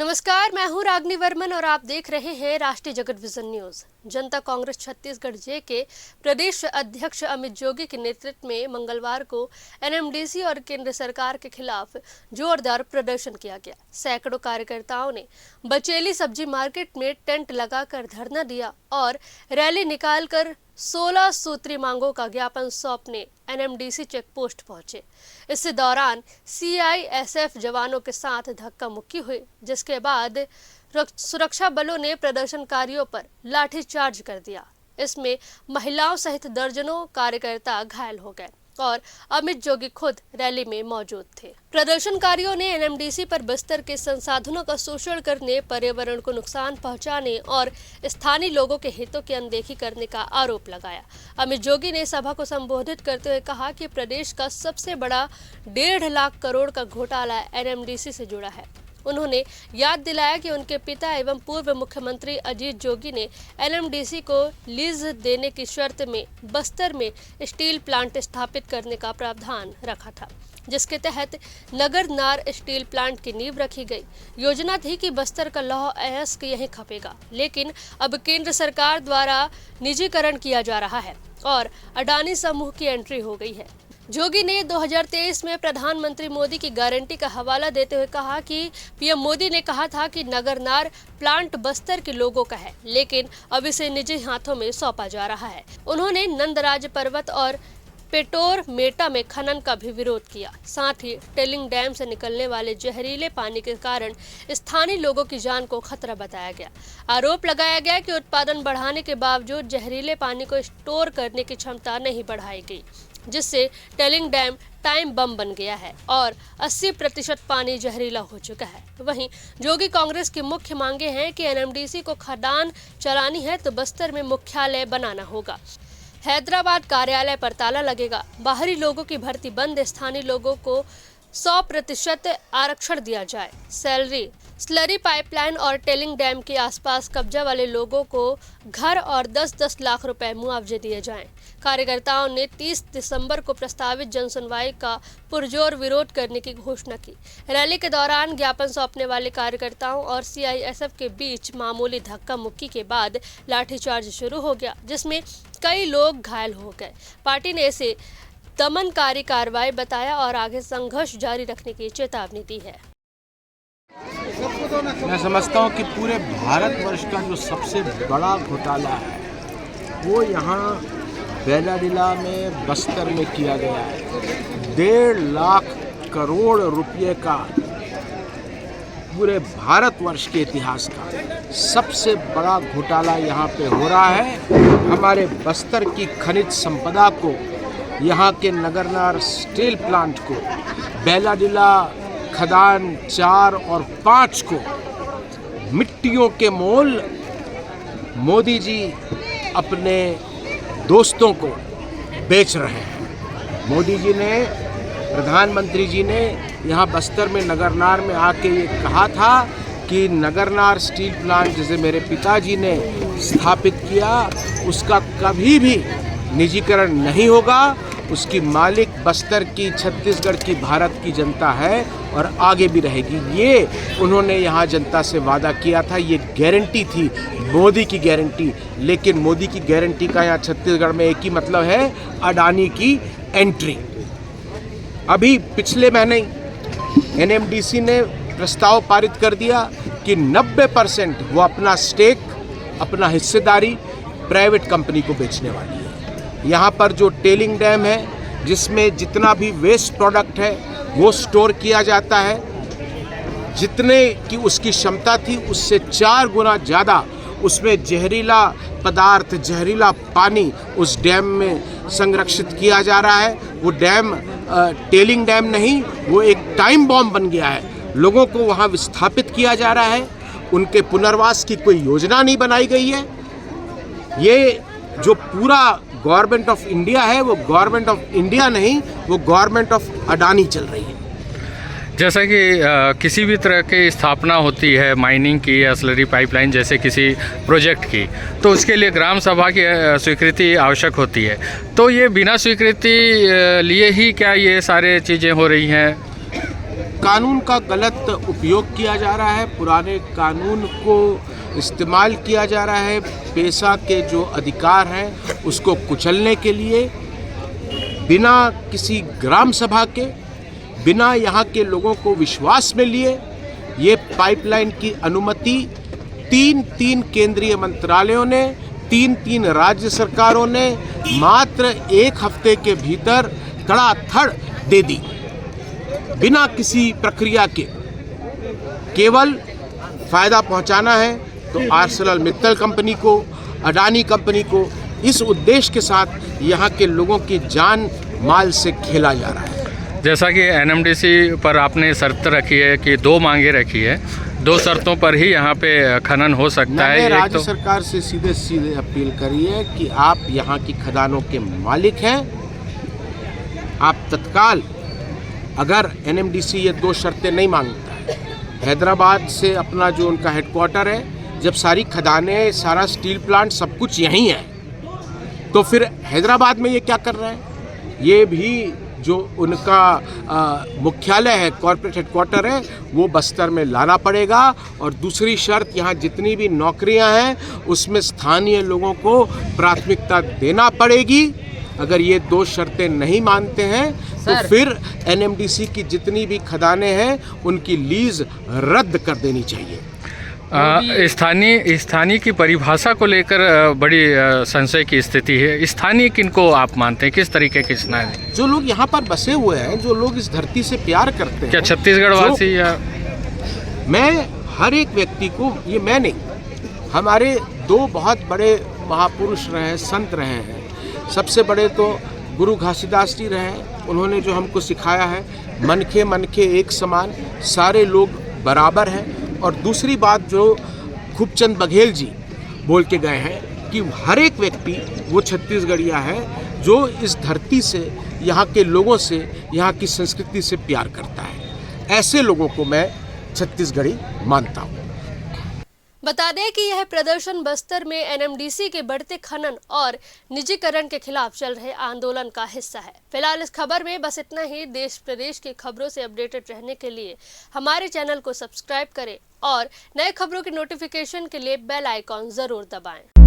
नमस्कार, मैं हूं रागनी वर्मन और आप देख रहे हैं राष्ट्रीय जगत विजन न्यूज। जनता कांग्रेस छत्तीसगढ़ जे के प्रदेश अध्यक्ष अमित जोगी के नेतृत्व में मंगलवार को एनएमडीसी और केंद्र सरकार के खिलाफ जोरदार प्रदर्शन किया गया। सैकड़ों कार्यकर्ताओं ने बचेली सब्जी मार्केट में टेंट लगाकर धरना दिया और रैली निकालकर 16 सूत्री मांगों का ज्ञापन सौंपने एनएमडीसी चेक पोस्ट पहुंचे। इस दौरान सीआईएसएफ जवानों के साथ धक्का मुक्की हुई, जिसके बाद सुरक्षा बलों ने प्रदर्शनकारियों पर लाठीचार्ज कर दिया। इसमें महिलाओं सहित दर्जनों कार्यकर्ता घायल हो गए और अमित जोगी खुद रैली में मौजूद थे। प्रदर्शनकारियों ने एनएमडीसी पर बस्तर के संसाधनों का शोषण करने, पर्यावरण को नुकसान पहुंचाने और स्थानीय लोगों के हितों की अनदेखी करने का आरोप लगाया। अमित जोगी ने सभा को संबोधित करते हुए कहा कि प्रदेश का सबसे बड़ा 1.5 लाख करोड़ का घोटाला एनएमडीसी से जुड़ा है। उन्होंने याद दिलाया कि उनके पिता एवं पूर्व मुख्यमंत्री अजीत जोगी ने एनएमडीसी को लीज देने की शर्त में बस्तर में स्टील प्लांट स्थापित करने का प्रावधान रखा था, जिसके तहत नगरनार स्टील प्लांट की नींव रखी गई। योजना थी कि बस्तर का लौह अयस्क यहीं खपेगा, लेकिन अब केंद्र सरकार द्वारा निजीकरण किया जा रहा है और अडानी समूह की एंट्री हो गई है। जोगी ने 2023 में प्रधानमंत्री मोदी की गारंटी का हवाला देते हुए कहा कि पीएम मोदी ने कहा था कि नगरनार प्लांट बस्तर के लोगों का है, लेकिन अब इसे निजी हाथों में सौंपा जा रहा है। उन्होंने नंदराज पर्वत और पेटोर मेटा में खनन का भी विरोध किया। साथ ही टेलिंग डैम से निकलने वाले जहरीले पानी के कारण स्थानीय लोगों की जान को खतरा बताया गया। आरोप लगाया गया कि उत्पादन बढ़ाने के बावजूद जहरीले पानी को स्टोर करने की क्षमता नहीं बढ़ाई गई, जिससे टेलिंग डैम टाइम बम बन गया है और 80% पानी जहरीला हो चुका है। वहीं जोगी कांग्रेस की मुख्य मांगे हैं कि एनएमडीसी को खदान चलानी है तो बस्तर में मुख्यालय बनाना होगा, हैदराबाद कार्यालय पर ताला लगेगा, बाहरी लोगों की भर्ती बंद, स्थानीय लोगों को 100% आरक्षण दिया जाए, सैलरी स्लरी पाइपलाइन और टेलिंग डैम के आसपास कब्जा वाले लोगों को घर और 10-10 लाख रुपए मुआवजे दिए जाएं। कार्यकर्ताओं ने 30 दिसंबर को प्रस्तावित जनसुनवाई का पुरजोर विरोध करने की घोषणा की। रैली के दौरान ज्ञापन सौंपने वाले कार्यकर्ताओं और सीआईएसएफ के बीच मामूली धक्का मुक्की के बाद लाठीचार्ज शुरू हो गया, जिसमें कई लोग घायल हो गए। पार्टी ने इसे दमनकारी कार्रवाई बताया और आगे संघर्ष जारी रखने की चेतावनी दी है। मैं समझता हूँ कि पूरे भारतवर्ष का जो सबसे बड़ा घोटाला है वो यहाँ बेलाडीला में बस्तर में किया गया है। 1.5 लाख करोड़ रुपये का पूरे भारतवर्ष के इतिहास का सबसे बड़ा घोटाला यहाँ पे हो रहा है। हमारे बस्तर की खनिज संपदा को, यहाँ के नगरनार स्टील प्लांट को, बेलाडीला खदान 4 और 5 को मिट्टियों के मोल मोदी जी अपने दोस्तों को बेच रहे हैं। मोदी जी ने, प्रधानमंत्री जी ने यहाँ बस्तर में नगरनार में आके ये कहा था कि नगरनार स्टील प्लांट जिसे मेरे पिताजी ने स्थापित किया उसका कभी भी निजीकरण नहीं होगा। उसकी मालिक बस्तर की, छत्तीसगढ़ की, भारत की जनता है और आगे भी रहेगी। ये उन्होंने यहाँ जनता से वादा किया था, ये गारंटी थी, मोदी की गारंटी। लेकिन मोदी की गारंटी का यहाँ छत्तीसगढ़ में एक ही मतलब है, अडानी की एंट्री। अभी पिछले महीने एनएमडीसी ने प्रस्ताव पारित कर दिया कि 90% वो अपना स्टेक, अपना हिस्सेदारी प्राइवेट कंपनी को बेचने वाली है। यहाँ पर जो टेलिंग डैम है, जिसमें जितना भी वेस्ट प्रोडक्ट है वो स्टोर किया जाता है, जितने की उसकी क्षमता थी उससे 4 गुना ज़्यादा उसमें जहरीला पदार्थ, जहरीला पानी उस डैम में संरक्षित किया जा रहा है। वो डैम टेलिंग डैम नहीं, वो एक टाइम बॉम्ब बन गया है। लोगों को वहाँ विस्थापित किया जा रहा है, उनके पुनर्वास की कोई योजना नहीं बनाई गई है। ये जो पूरा गवर्नमेंट ऑफ इंडिया है वो गवर्नमेंट ऑफ इंडिया नहीं, वो गवर्नमेंट ऑफ अडानी चल रही है। जैसा कि किसी भी तरह की स्थापना होती है माइनिंग की या स्लरी पाइपलाइन जैसे किसी प्रोजेक्ट की, तो उसके लिए ग्राम सभा की स्वीकृति आवश्यक होती है। तो ये बिना स्वीकृति लिए ही क्या ये सारे चीज़ें हो रही हैं? कानून का गलत उपयोग किया जा रहा है, पुराने कानून को इस्तेमाल किया जा रहा है पेशा के जो अधिकार हैं उसको कुचलने के लिए। बिना किसी ग्राम सभा के, बिना यहाँ के लोगों को विश्वास में लिए ये पाइपलाइन की अनुमति 3 केंद्रीय मंत्रालयों ने, 3 राज्य सरकारों ने मात्र 1 हफ्ते के भीतर धड़ाधड़ दे दी, बिना किसी प्रक्रिया के। केवल फायदा पहुंचाना है तो आर्सेलरमित्तल कंपनी को, अडानी कंपनी को, इस उद्देश्य के साथ यहाँ के लोगों की जान माल से खेला जा रहा है। जैसा कि एनएमडीसी पर आपने शर्त रखी है कि 2 मांगे रखी है, 2 शर्तों पर ही यहाँ पे खनन हो सकता है। राज्य सरकार से सीधे अपील करी है कि आप यहाँ की खदानों के मालिक हैं, आप तत्काल, अगर एनएमडीसी ये 2 शर्तें नहीं मांगता है, हैदराबाद से अपना जो उनका हेडक्वार्टर है, जब सारी खदानें, सारा स्टील प्लांट सब कुछ यहीं है, तो फिर हैदराबाद में ये क्या कर रहे हैं? ये भी जो उनका मुख्यालय है, कॉर्पोरेट हेडक्वार्टर है, वो बस्तर में लाना पड़ेगा। और दूसरी शर्त, यहाँ जितनी भी नौकरियां हैं उसमें स्थानीय लोगों को प्राथमिकता देना पड़ेगी। अगर ये 2 शर्तें नहीं मानते हैं तो फिर एनएमडीसी की जितनी भी खदानें हैं उनकी लीज रद्द कर देनी चाहिए। स्थानीय की परिभाषा को लेकर बड़ी संशय की स्थिति है। स्थानीय किनको आप मानते हैं, किस तरीके के स्थानीय? जो लोग यहाँ पर बसे हुए हैं, जो लोग इस धरती से प्यार करते हैं। क्या छत्तीसगढ़ वासी या? मैं हर एक व्यक्ति को, ये मैं नहीं, हमारे 2 बहुत बड़े महापुरुष रहे, संत रहे हैं। सबसे बड़े तो गुरु घासीदास जी रहे हैं। उन्होंने जो हमको सिखाया है, मन के एक समान, सारे लोग बराबर हैं। और दूसरी बात जो खूबचंद बघेल जी बोल के गए हैं कि हर एक व्यक्ति वो छत्तीसगढ़िया है जो इस धरती से, यहाँ के लोगों से, यहाँ की संस्कृति से प्यार करता है। ऐसे लोगों को मैं छत्तीसगढ़ी मानता हूँ। बता दें कि यह प्रदर्शन बस्तर में एनएमडीसी के बढ़ते खनन और निजीकरण के खिलाफ चल रहे आंदोलन का हिस्सा है। फिलहाल इस खबर में बस इतना ही। देश प्रदेश की खबरों से अपडेटेड रहने के लिए हमारे चैनल को सब्सक्राइब करें और नए खबरों की नोटिफिकेशन के लिए बेल आइकॉन जरूर दबाएं।